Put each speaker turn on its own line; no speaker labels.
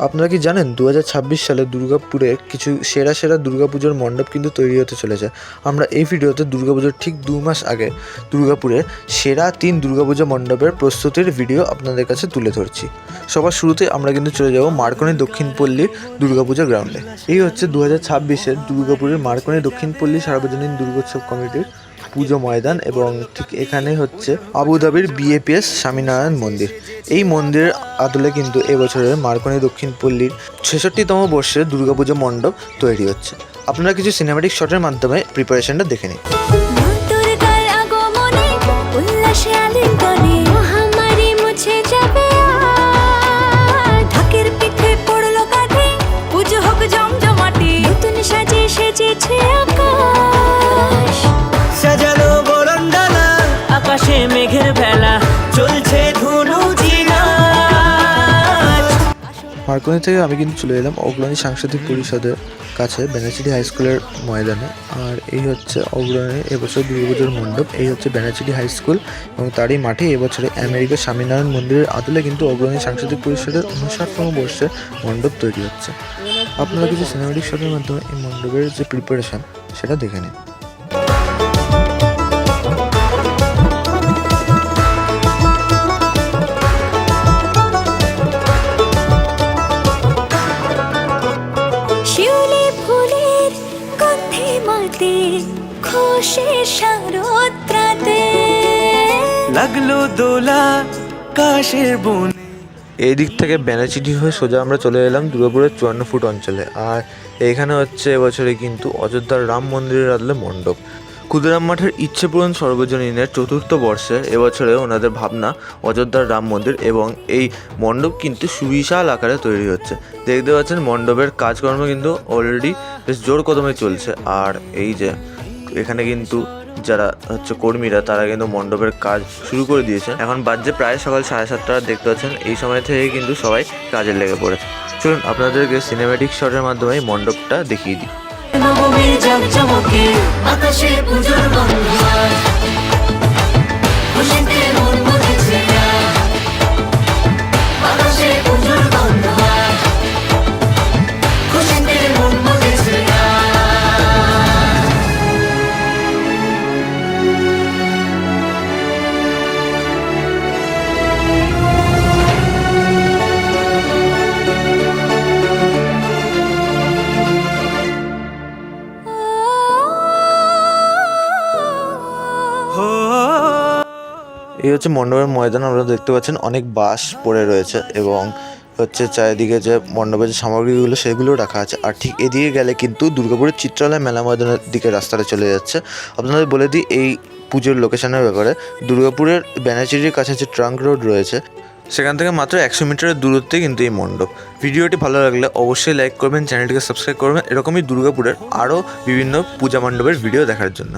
আপনারা কি জানেন 2026 সালে দুর্গাপুরে কিছু সেরা সেরা দুর্গাপুজোর মণ্ডপ কিন্তু তৈরি হতে চলেছে। আমরা এই ভিডিওতে দুর্গাপুজোর ঠিক 2 মাস আগে দুর্গাপুরে সেরা 3 দুর্গাপুজো মণ্ডপের প্রস্তুতির ভিডিও আপনাদের কাছে তুলে ধরছি। সবার শুরুতে আমরা কিন্তু চলে যাব মার্কনি দক্ষিণপল্লীর দুর্গাপুজো গ্রাউন্ডে। এই হচ্ছে 2026-এর দুর্গাপুরের মার্কনি দক্ষিণপল্লী সার্বজনীন দুর্গোৎসব কমিটির পুজো ময়দান এবং ঠিক এখানে হচ্ছে আবুধাবির BAPS স্বামীনারায়ণ মন্দির। এই মন্দিরের আদলে কিন্তু এবছরের মার্কনি দক্ষিণপল্লীর 66তম বর্ষের দুর্গাপুজো মণ্ডপ তৈরি হচ্ছে। আপনারা কিছু সিনেম্যাটিক শটের মাধ্যমে প্রিপারেশনটা দেখে নিন।
মেঘের বেলা চলছে
মার্কনি থেকে আমি কিন্তু চলে এলাম অগ্রণী সাংস্কৃতিক পরিষদের কাছে ব্যানার্চিটি হাই স্কুলের ময়দানে। আর এই হচ্ছে অগ্রণী এবছর দুর্গাপুজোর মণ্ডপ। এই হচ্ছে ব্যানার্চিটি হাই স্কুল এবং তারই মাঠে এবছরে আমেরিকার স্বামীনারায়ণ মন্দিরের আদলে কিন্তু অগ্রণী সাংস্কৃতিক পরিষদের 59তম বর্ষে মণ্ডপ তৈরি হচ্ছে। আপনারা কিছু সিনেম্যাটিক শটের মাধ্যমে এই মণ্ডপের যে প্রিপারেশন সেটা দেখে নিন।
লাগলো দোলা কাশের বন।
এই দিক থেকে ব্যানার্চিটি হয়ে সোজা আমরা চলে এলাম দুর্গাপুরের 54 ফুট অঞ্চলে। আর এইখানে হচ্ছে এবছরে কিন্তু অযোধ্যার রাম মন্দিরের আদলে মণ্ডপ। ক্ষুদিরাম মাঠের ইচ্ছে পূরণ সর্বজনীনের 4র্থ বর্ষে এবছরে ওনাদের ভাবনা অযোধ্যার রাম মন্দির এবং এই মণ্ডপ কিন্তু সুবিশাল আকারে তৈরি হচ্ছে। দেখতে পাচ্ছেন মণ্ডপের কাজকর্ম কিন্তু অলরেডি বেশ জোর কদমে চলছে। আর এই যে এখানে কিন্তু যারা হচ্ছে কর্মীরা তারা কিন্তু মণ্ডপের কাজ শুরু করে দিয়েছে। এখন বাজে প্রায় সকাল 7:30। দেখতে পাচ্ছেন এই সময় থেকে কিন্তু সবাই কাজে লেগে পড়েছে। চলুন আপনাদেরকে সিনেম্যাটিক শটের মাধ্যমে এই মণ্ডপটা দেখিয়ে দিই। এই হচ্ছে মণ্ডপের ময়দান। আপনারা দেখতে পাচ্ছেন অনেক বাঁশ পড়ে রয়েছে এবং হচ্ছে চারিদিকে যে মণ্ডপের যে সামগ্রীগুলো সেগুলো রাখা আছে। আর ঠিক এদিকে গেলে কিন্তু দুর্গাপুরের চিত্রালয় মেলা ময়দানের দিকে রাস্তাটা চলে যাচ্ছে। আপনাদের বলে দিই এই পুজোর লোকেশনের ব্যাপারে। দুর্গাপুরের ব্যানার্চিটির কাছে যে ট্রাঙ্ক রোড রয়েছে সেখান থেকে মাত্র 100 মিটারের দূরত্বে কিন্তু এই মণ্ডপ। ভিডিওটি ভালো লাগলে অবশ্যই লাইক করবেন, চ্যানেলটিকে সাবস্ক্রাইব করবেন এরকমই দুর্গাপুরের আরও বিভিন্ন পূজা মণ্ডপের ভিডিও দেখার জন্য।